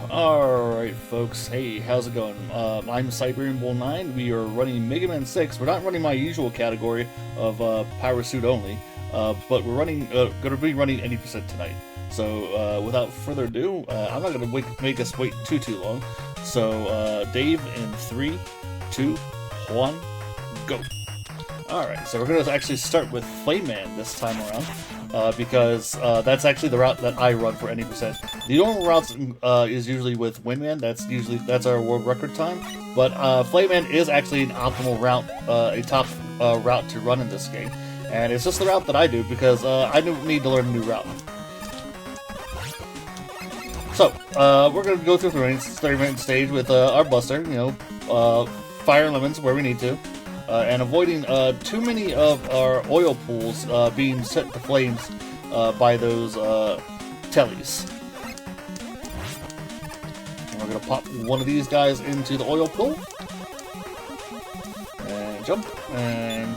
Alright folks, hey, how's it going? I'm siberianbull9, we are running Mega Man 6. We're not running my usual category of Power Suit only, but we're running, gonna be running 80% tonight. So without further ado, I'm not gonna make us wait too long. So Dave in 3, 2, 1, go! Alright, so we're going to actually start with Flame Man this time around, because that's actually the route that I run for 80%. The normal routes is usually with Windman, that's our world record time, but Flame Man is actually an optimal route, a top route to run in this game. And it's just the route that I do, because I don't need to learn a new route. So, we're going to go through the 30-minute stage with our Buster, you know, fire lemons where we need to. And avoiding too many of our oil pools being set to flames by those tellies. And we're going to pop one of these guys into the oil pool. And jump. And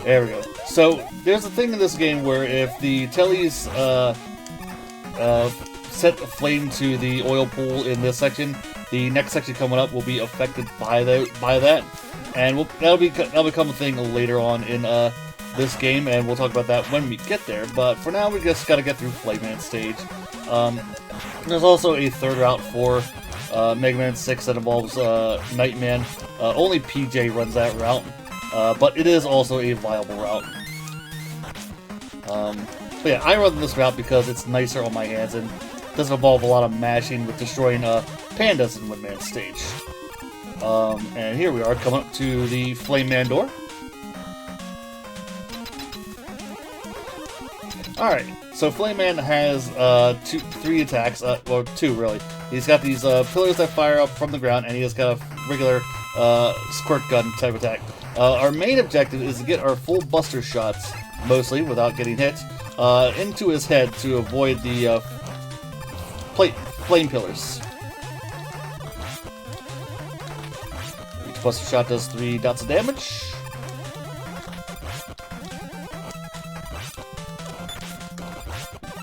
there we go. So there's a thing in this game where if the tellies set a flame to the oil pool in this section, the next section coming up will be affected by that, and that'll become a thing later on in this game, and we'll talk about that when we get there. But for now, we just gotta get through Flame Man stage. There's also a third route for Mega Man 6 that involves Nightman. Only PJ runs that route, but it is also a viable route. But yeah, I run this route because it's nicer on my hands and doesn't involve a lot of mashing with destroying pandas in Windman stage. And here we are coming up to the Flame Man door. Alright, so Flame Man has three attacks, well, two really. He's got these pillars that fire up from the ground, and he has got a regular squirt gun type attack. Our main objective is to get our full Buster shots, mostly without getting hit, into his head to avoid the flame pillars. Each Buster shot does 3 dots of damage.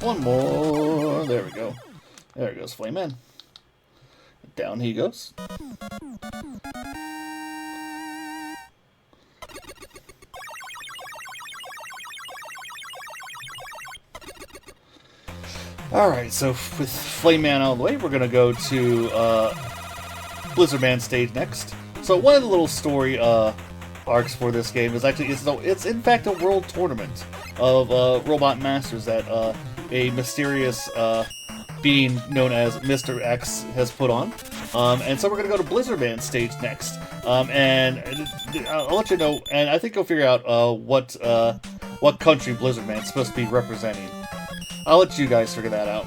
One more. There we go. There goes Flame Man. Down he goes. Alright, so with Flame Man out of the way, we're gonna go to Blizzard Man stage next. So one of the little story arcs for this game is actually, it's in fact a world tournament of robot masters that a mysterious being known as Mr. X has put on. And so we're gonna go to Blizzard Man stage next. And I'll let you know, and I think you'll figure out what country Blizzard Man's supposed to be representing. I'll let you guys figure that out.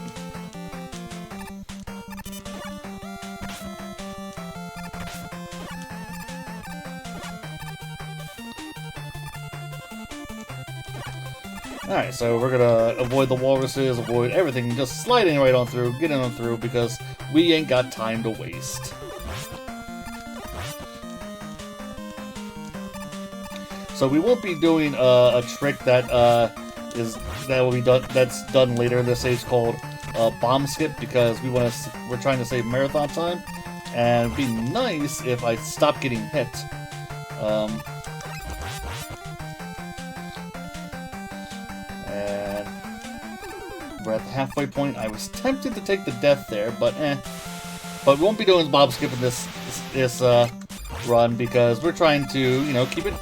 Alright, so we're gonna avoid the walruses, avoid everything, just sliding right on through, getting on through, because we ain't got time to waste. So we won't be doing a trick that will be done. That's done later in this stage called bomb skip, because we're trying to save marathon time, and it'd be nice if I stopped getting hit. And we're at the halfway point. I was tempted to take the death there, but But we won't be doing bomb skip in this run, because we're trying to, you know, keep it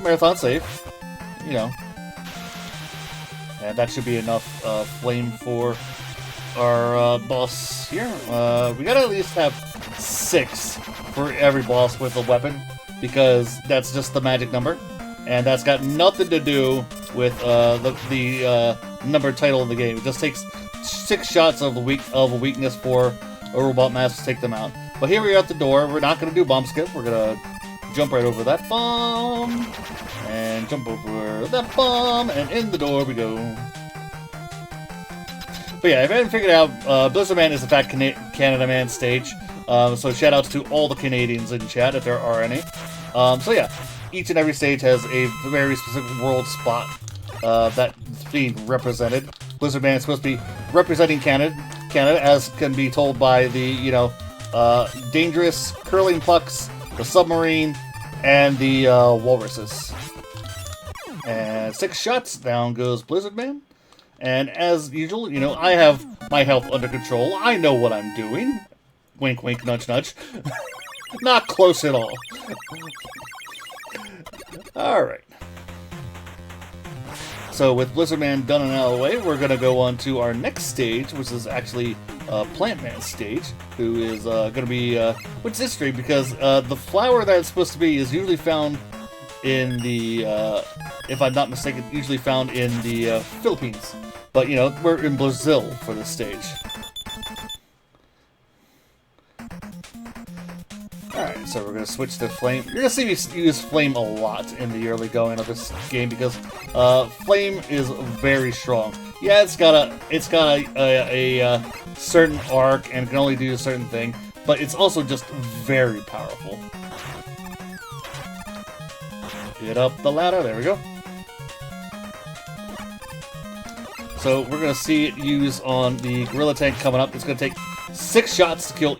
marathon safe, you know. And that should be enough flame for our boss here. We gotta at least have 6 for every boss with a weapon, because that's just the magic number. And that's got nothing to do with the number title of the game. It just takes 6 shots of a weakness for a robot master to take them out. But here we are at the door. We're not gonna do bomb skip. We're gonna jump right over that bomb, and jump over that bomb, and in the door we go. But yeah, if I haven't figured it out, Blizzard Man is in fact Canada Man stage. So shout outs to all the Canadians in chat, if there are any. So yeah, each and every stage has a very specific world spot that's being represented. Blizzard Man is supposed to be representing Canada, as can be told by the, you know, dangerous curling pucks, the submarine, and the walruses. And 6 shots, down goes Blizzard Man. And as usual, you know, I have my health under control. I know what I'm doing. Wink, wink, nudge, nudge. Not close at all. Alright. So with Blizzard Man done and out of the way, we're going to go on to our next stage, which is actually Plant Man stage, who is going to be... which is interesting, because the flower that it's supposed to be is usually found in the... if I'm not mistaken, usually found in the Philippines. But, you know, we're in Brazil for this stage. Alright, so we're going to switch to Flame. You're going to see me use Flame a lot in the early going of this game because Flame is very strong. Yeah, it's got a certain arc and can only do a certain thing, but it's also just very powerful. Get up the ladder, there we go. So we're going to see it use on the Gorilla Tank coming up. It's going to take 6 shots to kill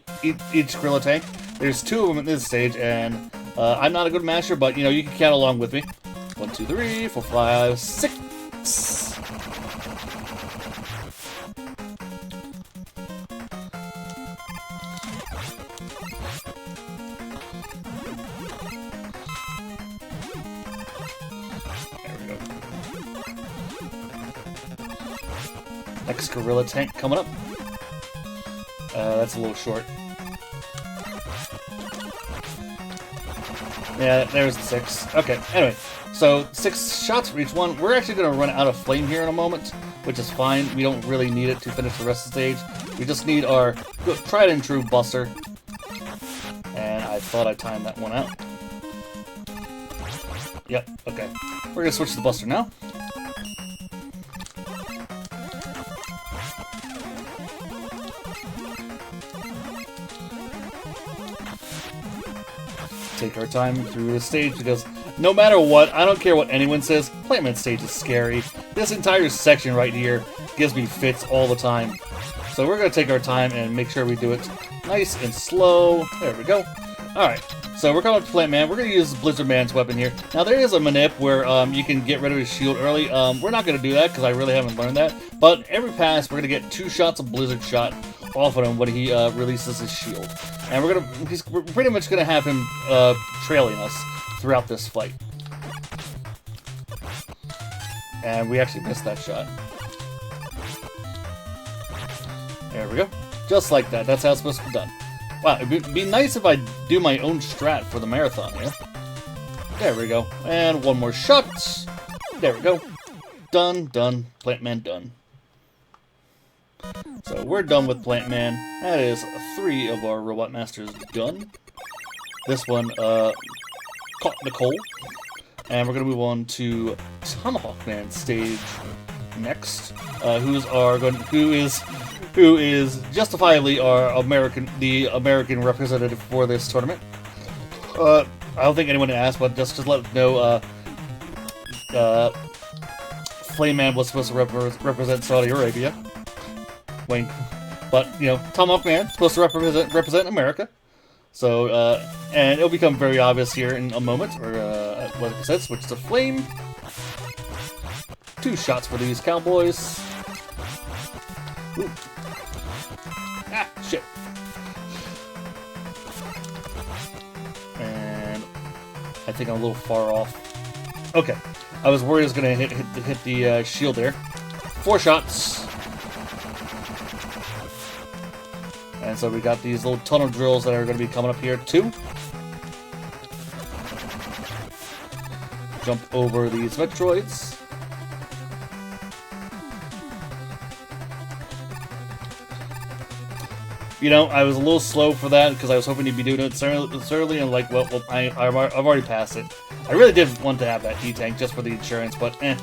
each Gorilla Tank. There's 2 of them in this stage, and I'm not a good masher, but, you know, you can count along with me. 1, 2, 3, 4, 5, 6. There we go. Next Gorilla Tank coming up. That's a little short. Yeah, there's the 6. Okay, anyway. So, 6 shots for each one. We're actually going to run out of flame here in a moment, which is fine. We don't really need it to finish the rest of the stage. We just need our tried and true buster. And I thought I timed that one out. Yep, okay. We're going to switch to the buster now. Take our time through the stage because no matter what, I don't care what anyone says, Plant Man stage is scary. This entire section right here gives me fits all the time. So we're going to take our time and make sure we do it nice and slow. There we go. Alright, so we're coming to Plant Man. We're going to use Blizzard Man's weapon here. Now there is a manip where you can get rid of his shield early. We're not going to do that because I really haven't learned that. But every pass, we're going to get 2 shots of Blizzard Shot off of him when he releases his shield. And we're pretty much gonna have him trailing us throughout this fight. And we actually missed that shot. There we go. Just like that. That's how it's supposed to be done. Wow, it'd be nice if I do my own strat for the marathon here. There we go. And one more shot. There we go. Done, done. Plant Man done. So we're done with Plant Man. That is 3 of our Robot Masters done. This one caught Nicole. And we're going to move on to Tomahawk Man stage next. Who is justifiably our American representative for this tournament. I don't think anyone asked, but just to let them know, Flame Man was supposed to represent Saudi Arabia. Wayne. But, you know, Tomahawk Man supposed to represent America. So, and it'll become very obvious here in a moment. Or, like I said, switch to Flame. 2 shots for these cowboys. Ooh. Ah, shit. And I think I'm a little far off. Okay. I was worried I was going to hit the shield there. 4 shots. And so we got these little tunnel drills that are going to be coming up here too. Jump over these Metroids. You know, I was a little slow for that because I was hoping you'd be doing it early, and like, well, I've already passed it. I really did want to have that E-Tank just for the insurance, but eh.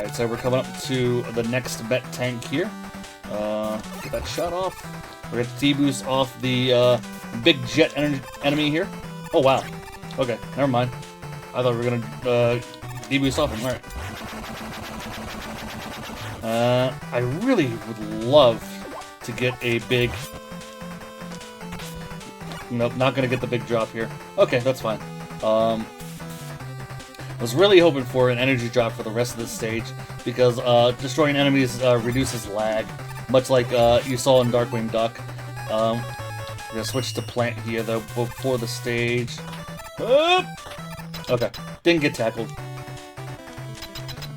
Alright, so we're coming up to the next bet tank here. Get that shot off. We're going to D-boost off the big jet enemy here. Oh, wow. Okay, never mind. I thought we were going to D-boost off him. Alright. I really would love to get a big... Nope, not going to get the big drop here. Okay, that's fine. I was really hoping for an energy drop for the rest of this stage, because destroying enemies reduces lag, much like you saw in Darkwing Duck. I'm going to switch to plant here, though, before the stage. Okay, didn't get tackled.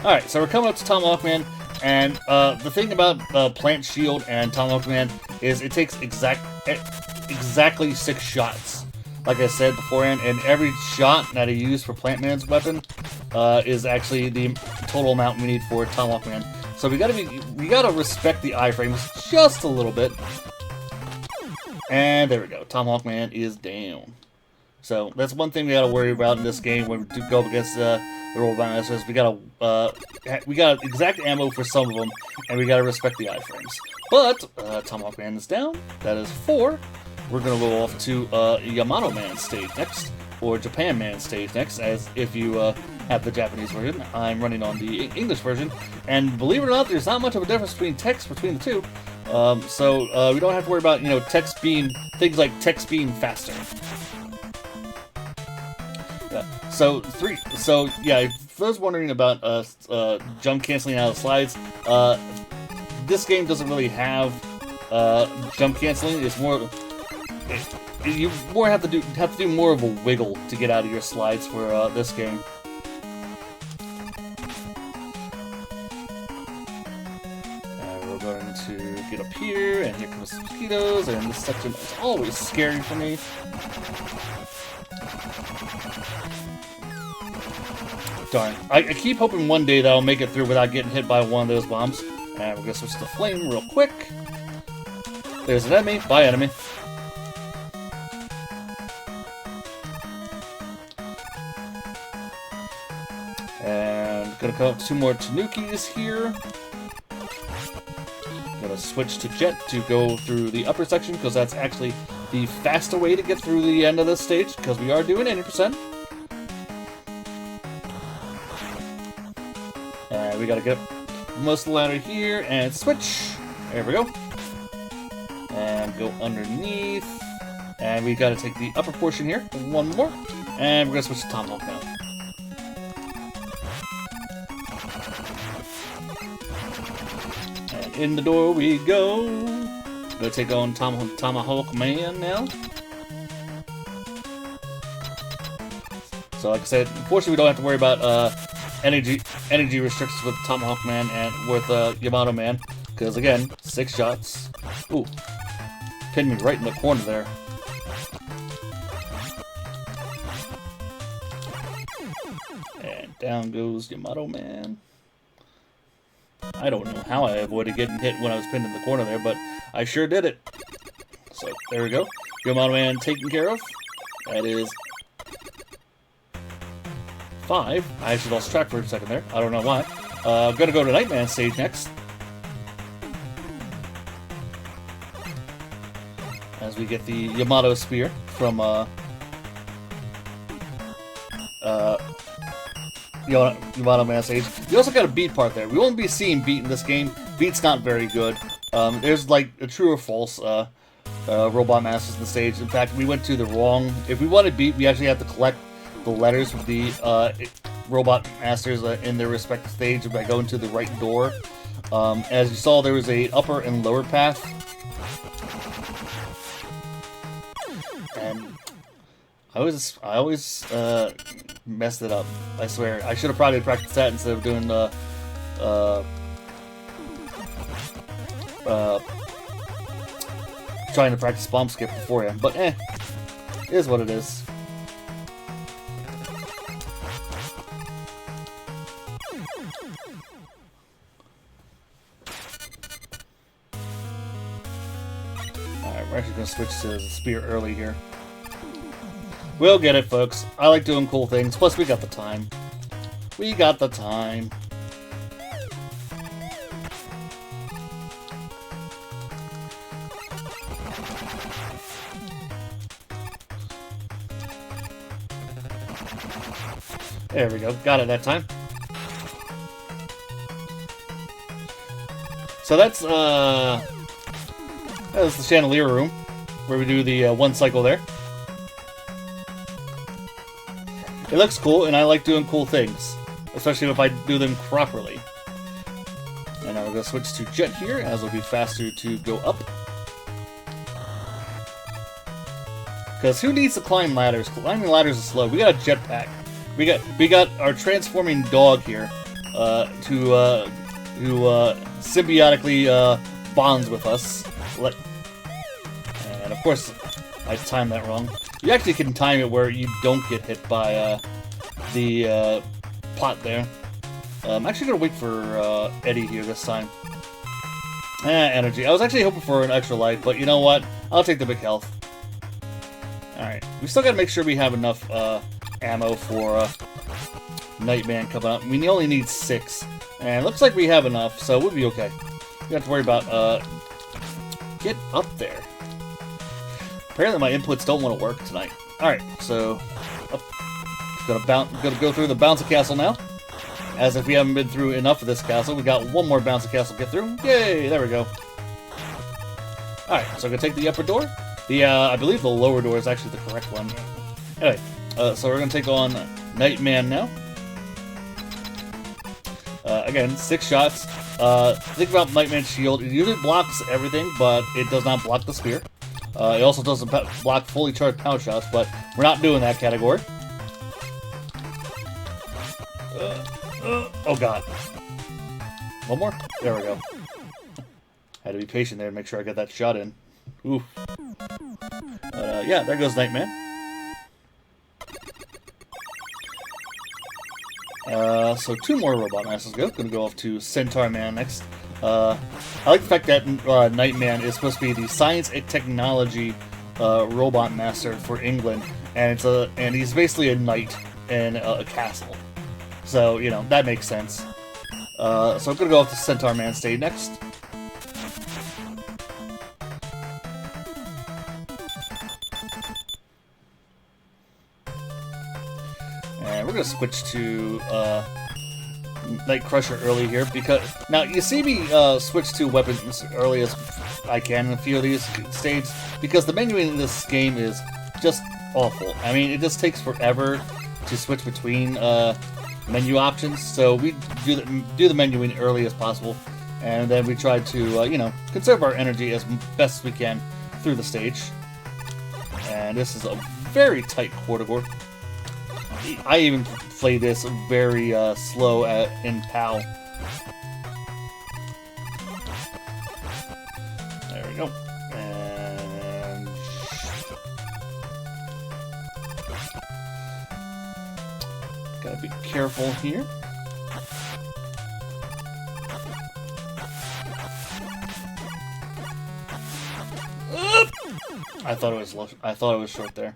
Alright, so we're coming up to Tomahawk Man, and the thing about Plant Shield and Tomahawk Man is it takes exactly 6 shots. Like I said beforehand, and every shot that I use for Plant Man's weapon is actually the total amount we need for Tomahawk Man. So we gotta respect the iframes just a little bit. And there we go. Tomahawk Man is down. So that's one thing we gotta worry about in this game when we do go up against the Robot Masters. We got exact ammo for some of them, and we gotta respect the iframes. But Tomahawk Man is down. That is 4. We're gonna go off to Yamato Man stage next, or Japan Man stage next, as if you have the Japanese version. I'm running on the English version, and believe it or not, there's not much of a difference between text between the two. So we don't have to worry about text being things like text being faster. So yeah, for those wondering about jump canceling out of slides, this game doesn't really have jump canceling. It's more you have to do more of a wiggle to get out of your slides for this game. And we're going to get up here, and here comes the mosquitoes, and this section is always scary for me. Darn. I keep hoping one day that I'll make it through without getting hit by one of those bombs. And we're gonna switch to flame real quick. There's an enemy. Bye, enemy. And gonna come up 2 more Tanukis here. Gonna switch to Jet to go through the upper section, because that's actually the faster way to get through the end of this stage, because we are doing 80%. And we gotta get most of the ladder here and switch. There we go. And go underneath. And we gotta take the upper portion here. 1 more. And we're gonna switch to Tomahawk now. And in the door we go. Gonna take on Tomahawk Man now. So like I said, unfortunately we don't have to worry about energy restrictions with Tomahawk Man and with Yamato Man, because again, 6 shots. Ooh, pinned me right in the corner there. And down goes Yamato Man. I don't know how I avoided getting hit when I was pinned in the corner there, but I sure did it. So there we go. Yamato Man taken care of. That is 5. I actually lost track for a second there. I don't know why. I'm gonna go to Nightman stage next. As we get the Yamato Spear from Yamato Man stage. You also got a beat part there. We won't be seeing beat in this game. Beat's not very good. There's like a true or false Robot Masters in the stage. In fact, we went to the wrong... If we wanted beat, we actually have to collect the letters with the Robot Masters in their respective stage by going to the right door. As you saw, there was a upper and lower path. And I always messed it up. I swear. I should have probably practiced that instead of doing the trying to practice bomb skip beforehand. But it is what it is. Alright, we're actually going to switch to the spear early here. We'll get it, folks. I like doing cool things. Plus, we got the time. We got the time. There we go. Got it that time. So that's the chandelier room, where we do the one cycle there. It looks cool, and I like doing cool things, especially if I do them properly. And now we're going to switch to jet here, as it'll be faster to go up. Because who needs to climb ladders? Climbing ladders is slow. We got a jetpack. We got our transforming dog here, who symbiotically bonds with us. And of course, I timed that wrong. You actually can time it where you don't get hit by the pot there. I'm actually gonna wait for Eddie here this time. Energy. I was actually hoping for an extra life, but you know what? I'll take the big health. Alright, we still gotta make sure we have enough ammo for Nightman coming up. We only need 6, and it looks like we have enough, so we'll be okay. We don't have to worry about get up there. Apparently my inputs don't want to work tonight. Alright, so gonna go through the bouncy castle now. As if we haven't been through enough of this castle. We got one more bouncy castle to get through. Yay! There we go. Alright, so I'm gonna take the upper door. I believe the lower door is actually the correct one. Anyway, so we're gonna take on Nightman now. Again, 6 shots. Think about Nightman's shield. It usually blocks everything, but it does not block the spear. It also doesn't block fully charged power shots, but we're not doing that category. Oh god. One more? There we go. Had to be patient there to make sure I got that shot in. Oof. Yeah, there goes Nightman. So 2 more robot masters go. Gonna go off to Centaur Man next. I like the fact that Nightman is supposed to be the science and technology robot master for England, and he's basically a knight in a castle. So, you know, that makes sense. So I'm gonna go off to Centaur Man stage next. And we're gonna switch to Night Crusher early here, because now you see me switch to weapons as early as I can in a few of these stages, because the menuing in this game is just awful. I mean, it just takes forever to switch between menu options, so we do the menuing early as possible, and then we try to you know, conserve our energy as best as we can through the stage. And this is a very tight corridor. I even play this very slow in PAL. There we go. And gotta be careful here. I thought it was short there.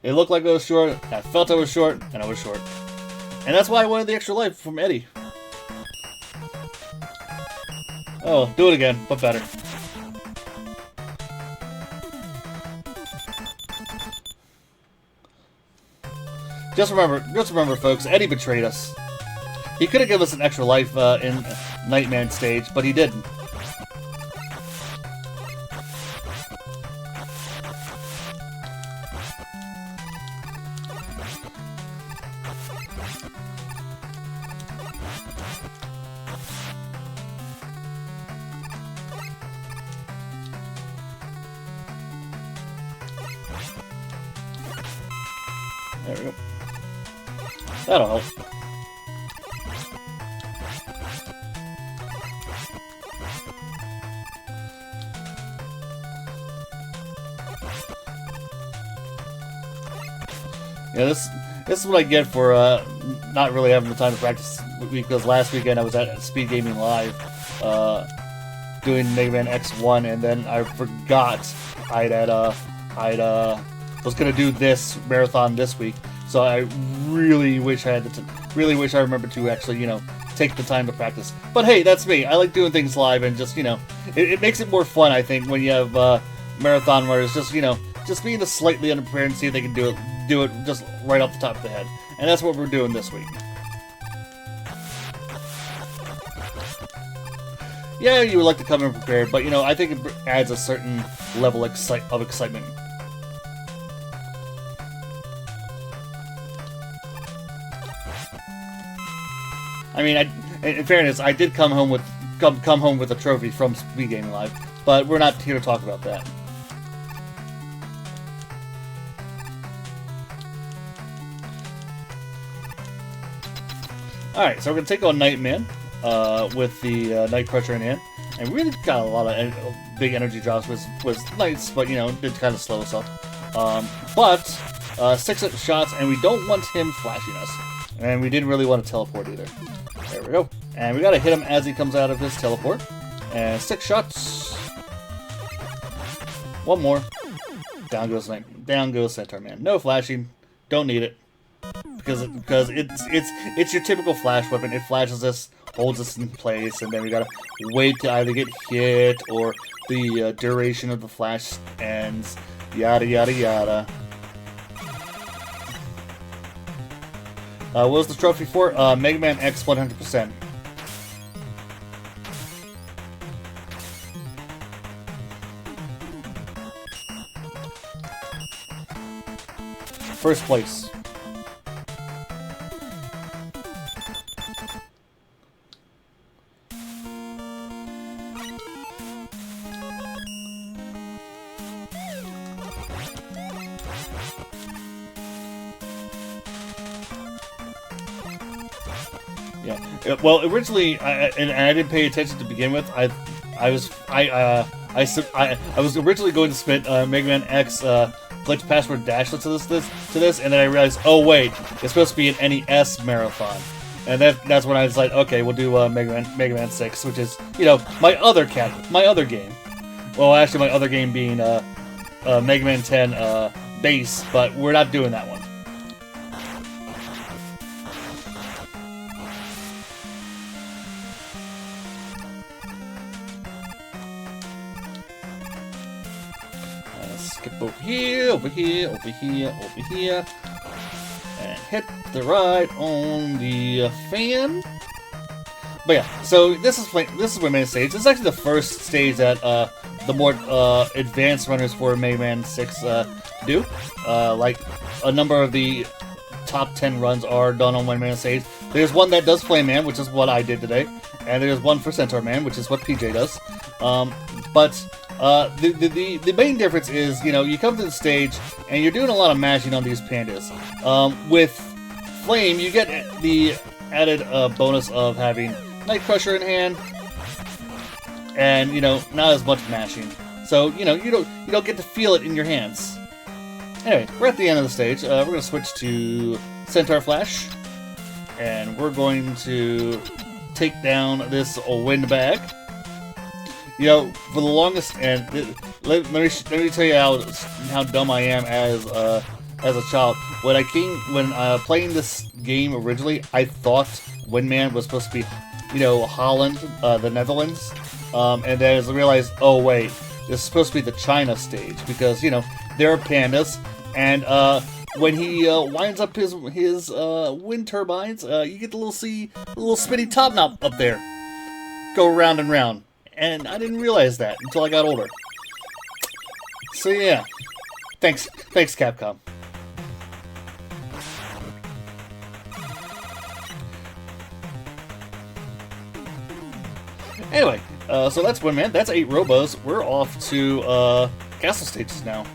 It looked like it was short, I felt it was short, and it was short. And that's why I wanted the extra life from Eddie. Oh, do it again, but better. Just remember, folks, Eddie betrayed us. He could have given us an extra life in Nightman stage, but he didn't. There we go. That'll help. Yeah, this is what I get for not really having the time to practice, because last weekend I was at Speed Gaming Live doing Mega Man X1, and then I forgot was gonna do this marathon this week. So I really wish I remembered to actually, you know, take the time to practice. But hey, that's me. I like doing things live, and just, you know, it makes it more fun, I think, when you have marathon runners just, you know, just being slightly unprepared and see if they can do it just right off the top of the head. And that's what we're doing this week. Yeah, you would like to come in prepared, but, you know, I think it adds a certain level of excitement. I mean, in fairness, I did come home with a trophy from Speed Gaming Live, but we're not here to talk about that. Alright, so we're going to take on Nightman with the Night Crusher in hand. And we really got a lot of big energy drops, was nice, but, you know, did kind of slow us up. But 6 shots, and we don't want him flashing us. And we didn't really want to teleport either. There we go. And we got to hit him as he comes out of his teleport. And 6 shots. 1 more. Down goes Centaur Man. No flashing. Don't need it. Because it's your typical flash weapon. It flashes us, holds us in place, and then we gotta wait to either get hit or the duration of the flash ends. Yada yada yada. What was the trophy for? Mega Man X 100%. First place. Yeah. Well, originally, I didn't pay attention to begin with. I was originally going to submit Mega Man X glitch password dash to this, and then I realized, oh wait, it's supposed to be an NES marathon, and that's when I was like, okay, we'll do Mega Man 6, which is, you know, my other game. Well, actually, my other game being Mega Man 10 base, but we're not doing that one. Skip over here, and hit the right on the fan. But yeah, so this is Mega Man stage. This is actually the first stage that the more advanced runners for Mega Man 6 do. Like a number of the top 10 runs are done on Mega Man stage. There's one that does Flame Man, which is what I did today, and there's one for Centaur Man, which is what PJ does. But the main difference is, you know, you come to the stage and you're doing a lot of mashing on these pandas. With Flame, you get the added bonus of having Night Crusher in hand, and, you know, not as much mashing. So, you know, you don't get to feel it in your hands. Anyway, we're at the end of the stage. We're going to switch to Centaur Flash, and we're going to take down this windbag. You know, for the longest, and let me tell you how dumb I am as a child. When playing this game originally, I thought Windman was supposed to be, you know, Holland, the Netherlands, and then as I realized, oh wait, this is supposed to be the China stage, because, you know, there are pandas, and when he winds up his wind turbines, you get to see a little spinny top knot up there, go round and round. And I didn't realize that until I got older. So yeah, thanks Capcom. Anyway, so that's Windman. That's 8 robos. We're off to castle stages now.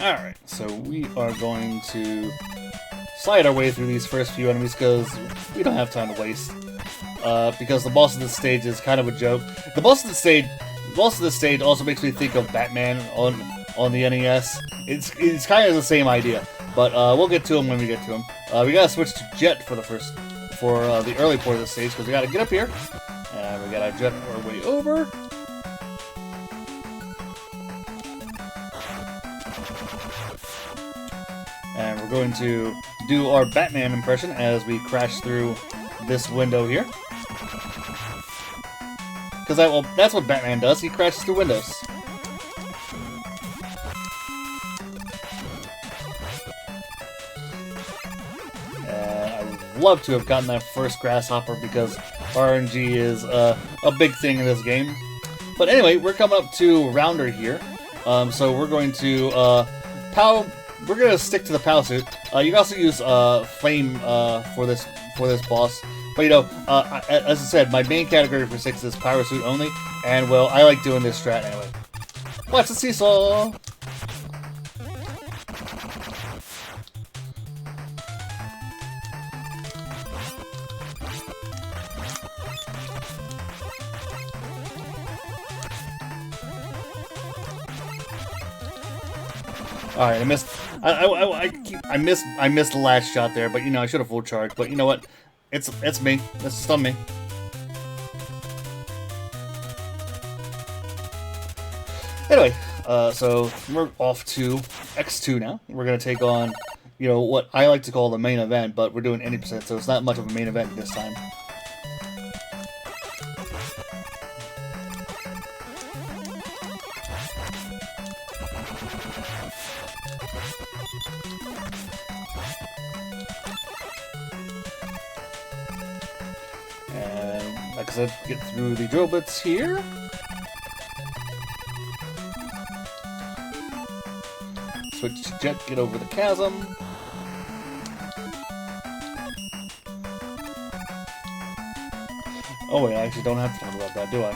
Alright, so we are going to slide our way through these first few enemies because we don't have time to waste. Because the boss of this stage is kind of a joke. The boss of this stage also makes me think of Batman on the NES. It's kind of the same idea, but we'll get to him when we get to him. We gotta switch to Jet for the early part of the stage because we gotta get up here, and we gotta jet our way over. And we're going to do our Batman impression as we crash through this window here. Because that's what Batman does. He crashes through windows. I would love to have gotten that first grasshopper because RNG is a big thing in this game. But anyway, we're coming up to Rounder here. So we're going to we're going to stick to the POW suit. You can also use Flame for this boss. But you know, as I said, my main category for 6 is Power Suit only, and well, I like doing this strat anyway. Watch the seesaw! Alright, I missed. I missed the last shot there, but you know I should have full charged. But you know what? It's me. That's stun me. Anyway, so we're off to X2 now. We're gonna take on, you know, what I like to call the main event, but we're doing 80%, so it's not much of a main event this time. And like I said, get through the drill bits here. Switch to jet, get over the chasm. Oh wait, I actually don't have to talk about that, do I?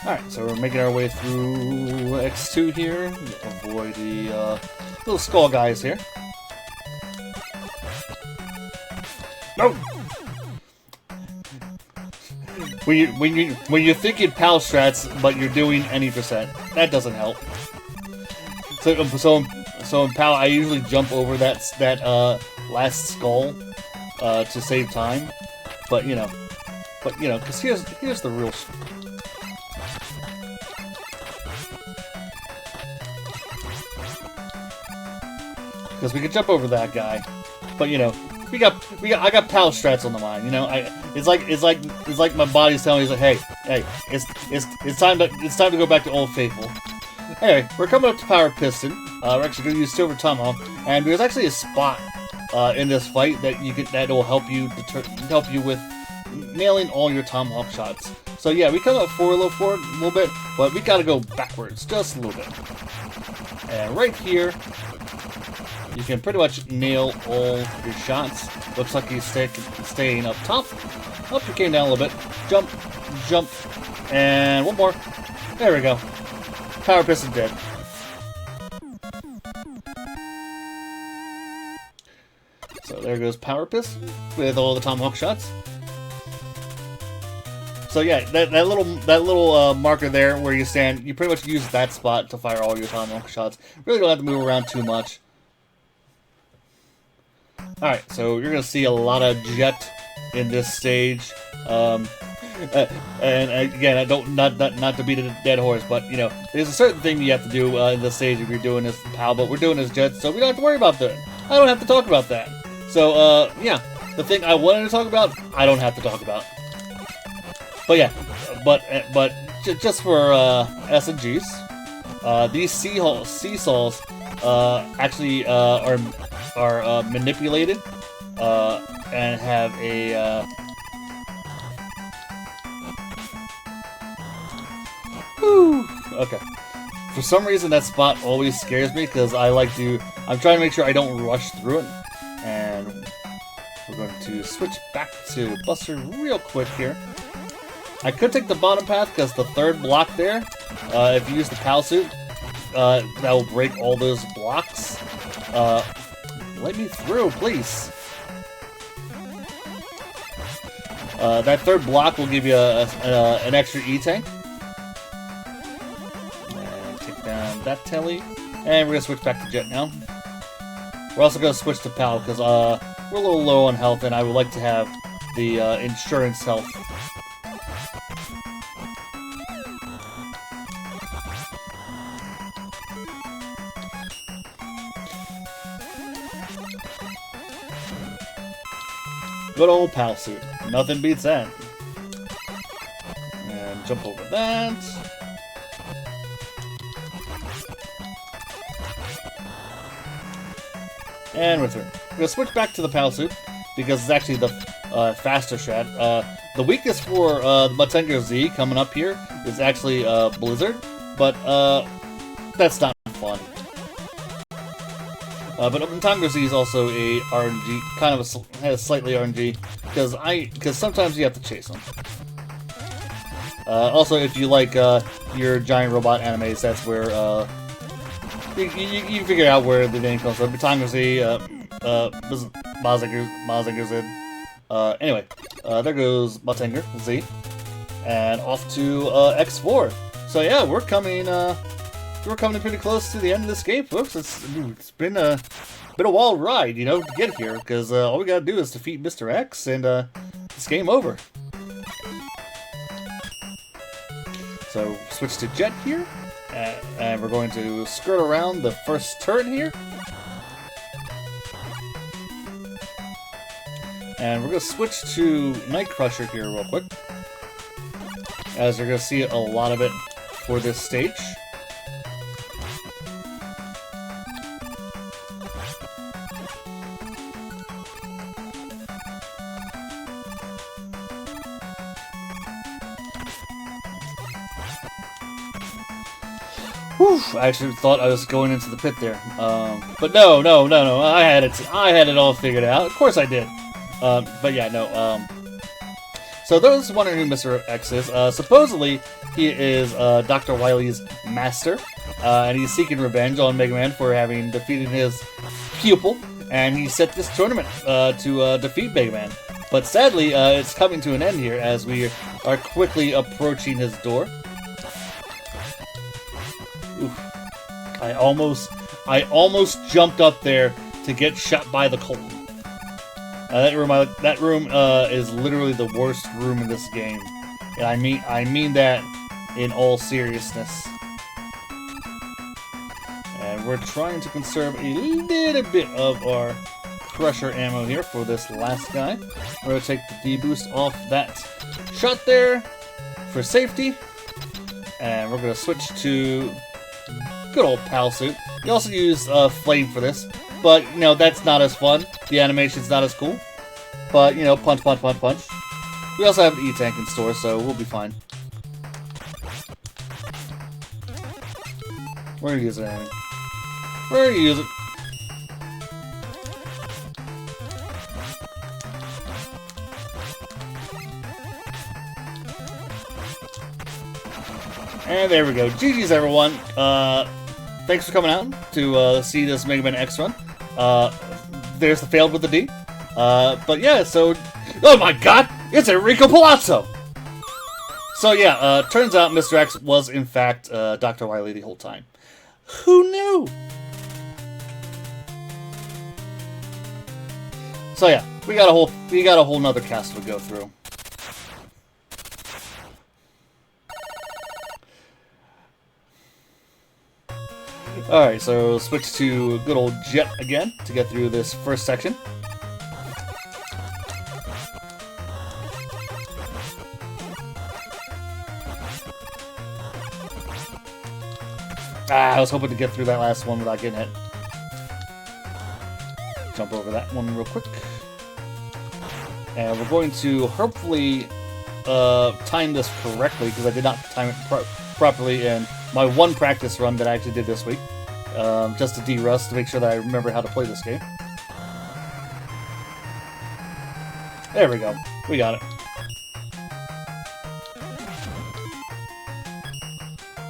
Alright, so we're making our way through X2 here. Avoid the little skull guys here. No! When you're thinking PAL strats, but you're doing any percent, that doesn't help. So in PAL, I usually jump over that last skull to save time. But you know, because here's the real. Because we can jump over that guy, but you know. I got PAL strats on the mind, you know. It's like my body's telling me, hey, it's time to go back to Old Faithful. Anyway, we're coming up to Power Piston. We're actually going to use Silver Tomahawk, and there's actually a spot in this fight that will help you with nailing all your Tomahawk shots. So yeah, we come up forward a little bit, but we got to go backwards just a little bit. And right here, you can pretty much nail all your shots. Looks like he's staying up top. Oh, he came down a little bit. Jump, jump, and one more. There we go. Power Piston dead. So there goes Power Piston with all the Tomahawk shots. So yeah, that little marker there where you stand, you pretty much use that spot to fire all your Tomahawk shots. Really don't have to move around too much. Alright, so you're going to see a lot of jet in this stage. And again, I don't not to beat a dead horse, but you know, there's a certain thing you have to do in this stage if you're doing this PAL, but we're doing this jet, so we don't have to worry about that. I don't have to talk about that. So yeah, the thing I wanted to talk about, I don't have to talk about. But yeah, but just for S and Gs, these seesaws actually are manipulated and have a okay. For some reason that spot always scares me because I'm trying to make sure I don't rush through it. And we're going to switch back to Buster real quick here. I could take the bottom path because the third block there, if you use the PAL suit, that will break all those blocks. Let me through, please. That third block will give you an extra E-tank. And take down that telly. And we're going to switch back to Jet now. We're also going to switch to PAL because we're a little low on health and I would like to have the insurance health. Good old pal suit. Nothing beats that. And jump over that. And return. We're gonna switch back to the pal suit because it's actually the faster strat. The weakness for the Matengo Z coming up here is actually Blizzard, but that's not fun. But Matengo Z is also a RNG, kind of has slightly RNG because sometimes you have to chase them. Also, if you like your giant robot animes, that's where you figure out where the name comes from. Matengo Z, Mazinger Z. Anyway, there goes Matengo Z, and off to X4. So yeah, we're coming pretty close to the end of this game, folks. It's been a wild ride, you know, to get here, because all we gotta do is defeat Mr. X, and it's game over. So switch to Jet here, and we're going to skirt around the first turret here. And we're going to switch to Night Crusher here real quick, as you're going to see a lot of it for this stage. Whew, I actually thought I was going into the pit there, but no. I had it all figured out. Of course I did. But yeah, no. So those wondering who Mr. X is, supposedly he is Dr. Wily's master, and he's seeking revenge on Mega Man for having defeated his pupil, and he set this tournament to defeat Mega Man. But sadly, it's coming to an end here as we are quickly approaching his door. Oof. I almost jumped up there to get shot by the Colt. That room is literally the worst room in this game, and I mean that in all seriousness. And we're trying to conserve a little bit of our Crusher ammo here for this last guy. We're gonna take the D-boost off that shot there for safety, and we're gonna switch to good old pal suit. You also use flame for this, but you know that's not as fun. The animation's not as cool, but you know, punch. We also have an E-tank in store, so we'll be fine. We're gonna use it anyway. We're gonna use it. And there we go. GG's everyone. Thanks for coming out to see this Mega Man X run. There's the failed with the D. But yeah, so... Oh my god! It's Enrico Palazzo! So yeah, turns out Mr. X was in fact Dr. Wily the whole time. Who knew? So yeah, we got a whole nother cast to go through. Alright, so switch to good old Jet again to get through this first section. I was hoping to get through that last one without getting hit. Jump over that one real quick. And we're going to hopefully time this correctly, because I did not time it properly in my one practice run that I actually did this week. Just to de-rust, to make sure that I remember how to play this game. There we go. We got it.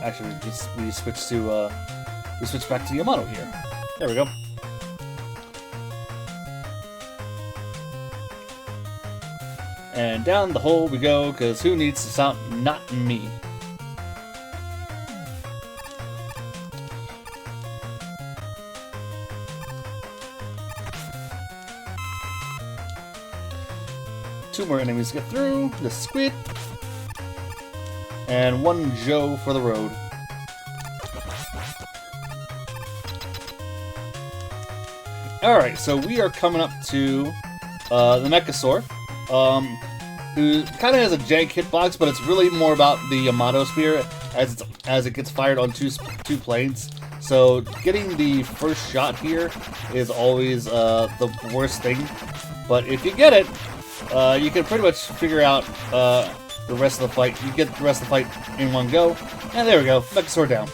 Actually, we switch back to Yamato here. There we go. And down the hole we go, because who needs to sound? Not me. Two more enemies to get through. The squid. And one Joe for the road. Alright, so we are coming up to the Mechasaur. who kind of has a jank hitbox, but it's really more about the Yamato Spear as it gets fired on two planes. So getting the first shot here is always the worst thing. But if you get it, you can pretty much figure out the rest of the fight. You get the rest of the fight in one go. And there we go. Mechasaur down.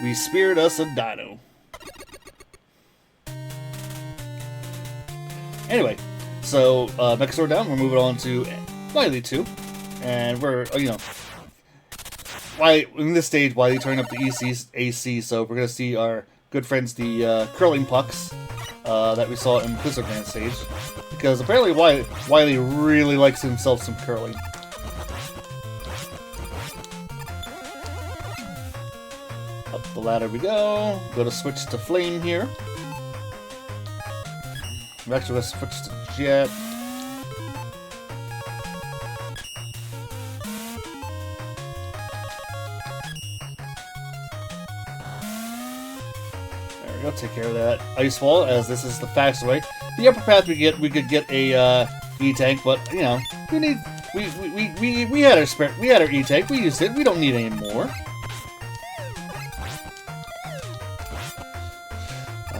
We speared us a dino. Anyway, so Mechasaur down. We're moving on to Wily 2. And we're, in this stage, Wily turning up the AC, so we're going to see our good friends, the curling pucks, that we saw in Blizzard Man stage. Because apparently Wily really likes himself some curling. Up the ladder we go. Go to switch to Flame here. We're actually going to switch to Jet. There we go, take care of that Ice Wall, as this is the fastest way. The upper path we could get a E-Tank, but we had our E-Tank, we used it, we don't need any more.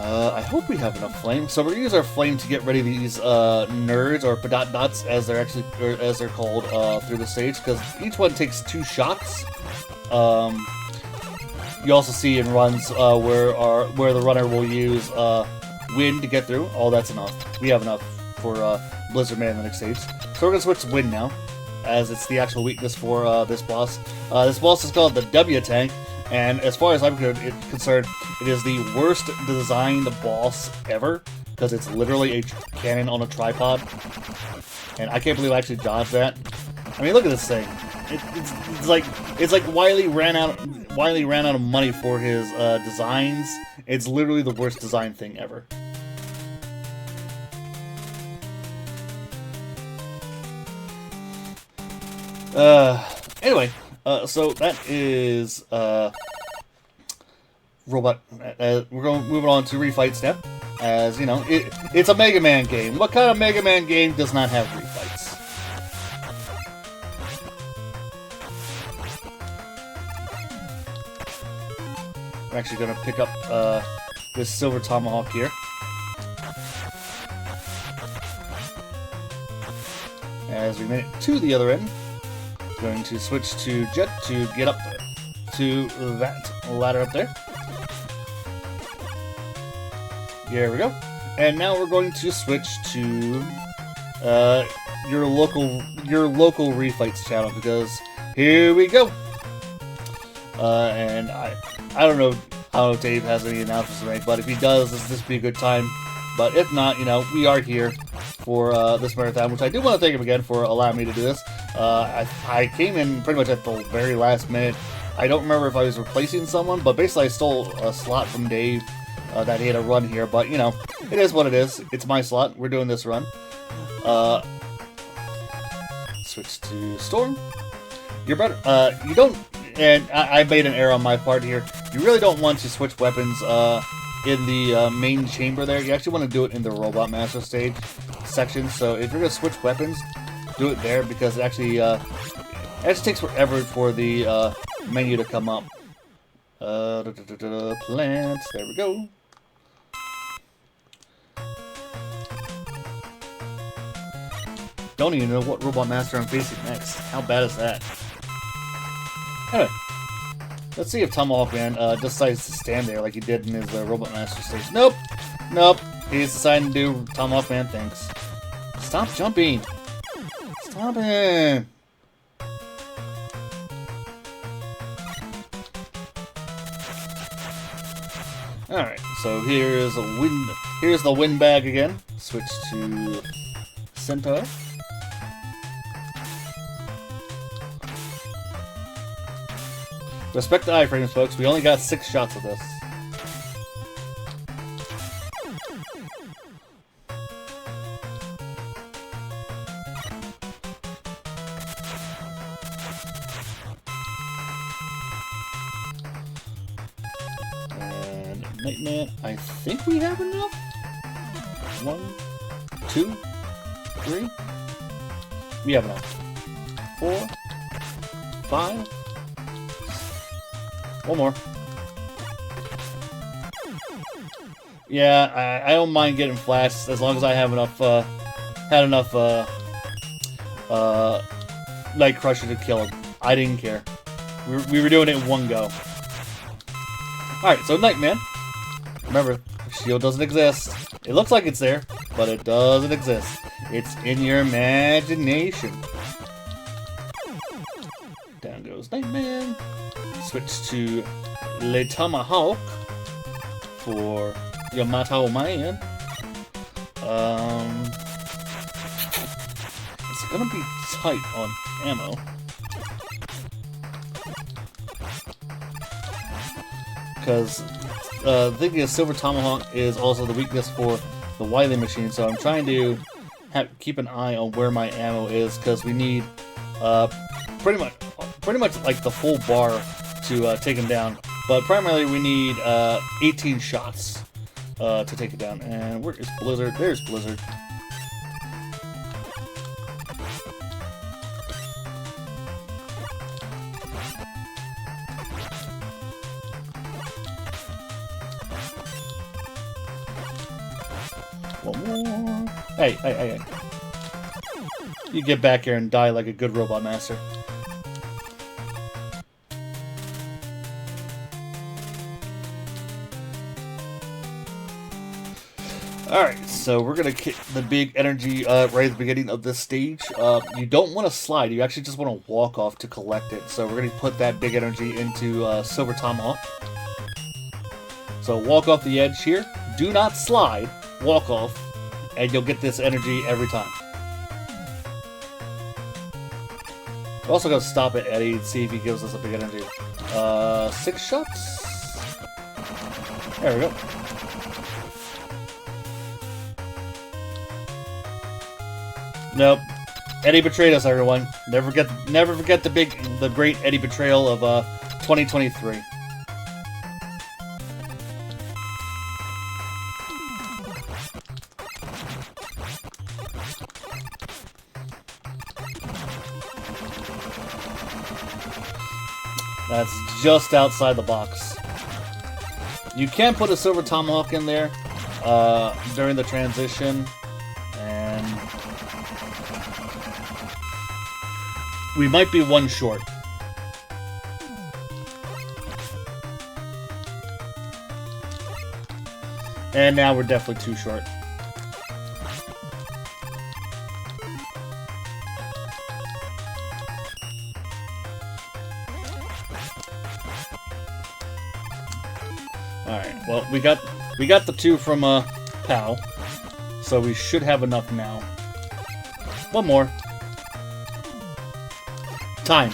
I hope we have enough flame. So we're gonna use our flame to get rid of these nerds, or Padat-dots as they're called through the stage, because each one takes 2 shots. You also see in runs where the runner will use wind to get through. Oh, that's enough. We have enough for Blizzard Man in the next stage. So we're gonna switch to wind now, as it's the actual weakness for this boss. This boss is called the W-Tank. And as far as I'm concerned, it is the worst designed boss ever, because it's literally a cannon on a tripod. And I can't believe I actually dodged that. I mean, look at this thing. It's like Wily ran out of money for his designs. It's literally the worst design thing ever. Anyway. So that is Robot. We're moving on to refights now. As you know, it's a Mega Man game. What kind of Mega Man game does not have refights? We're actually going to pick up this Silver Tomahawk here. As we made it to the other end. Going to switch to Jet to get up to that ladder up there. There we go. And now we're going to switch to your local refights channel, because here we go. And I don't know how Dave has any announcements to make, but if he does, this would be a good time. But if not, we are here for this marathon, which I do want to thank him again for allowing me to do this. I came in pretty much at the very last minute. I don't remember if I was replacing someone, but basically I stole a slot from Dave that he had a run here. But, it is what it is. It's my slot. We're doing this run. Switch to Storm. You're better. You don't... And I made an error on my part here. You really don't want to switch weapons in the main chamber there. You actually want to do it in the Robot Master stage section. So if you're going to switch weapons, do it there, because it actually takes forever for the menu to come up. Plants, there we go. Don't even know what Robot Master I'm facing next. How bad is that? Anyway, let's see if Tomahawk Man decides to stand there like he did in his Robot Master stage. Nope! Nope! He's deciding to do Tomahawk Man things. Stop jumping! Stop it! Alright, so here's the wind bag again. Switch to Centaur. Respect the iframes, folks. We only got 6 shots of this. And Nightman, I think we have enough. 1, 2. 3. We have enough. 4, 5. One more. Yeah, I don't mind getting flashed as long as I have enough, had enough, Night Crusher to kill him. I didn't care. We were doing it in one go. Alright, so Nightman. Remember, shield doesn't exist. It looks like it's there, but it doesn't exist. It's in your imagination. Down goes Nightman. Switch to Le Tomahawk for Yamato Man. It's gonna be tight on ammo. Because thinking a Silver Tomahawk is also the weakness for the Wily machine, so I'm trying to keep an eye on where my ammo is, because we need pretty much like the full bar to take him down. But primarily we need 18 shots to take it down. And where is Blizzard? There's Blizzard. One more. Hey. You get back here and die like a good robot master. Alright, so we're going to kick the big energy right at the beginning of this stage. You don't want to slide, you actually just want to walk off to collect it. So we're going to put that big energy into Silver Tomahawk. So walk off the edge here. Do not slide. Walk off. And you'll get this energy every time. We're also going to stop at Eddie and see if he gives us a big energy. 6 shots? There we go. Nope. Eddie betrayed us, everyone. Never forget the great Eddie betrayal of 2023. That's just outside the box. You can put a Silver Tomahawk in there during the transition, and we might be one short. And now we're definitely 2 short. Alright, well, we got the 2 from Pal, so we should have enough now. One more. Time.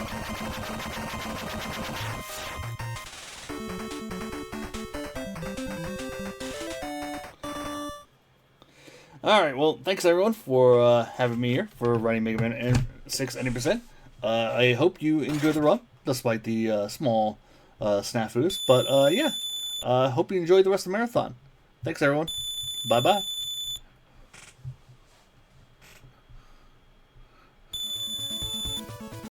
Alright, well, thanks everyone for having me here for running Mega Man 6 90%. I hope you enjoyed the run, despite the small snafus. But yeah, hope you enjoyed the rest of the marathon. Thanks everyone. Bye-bye.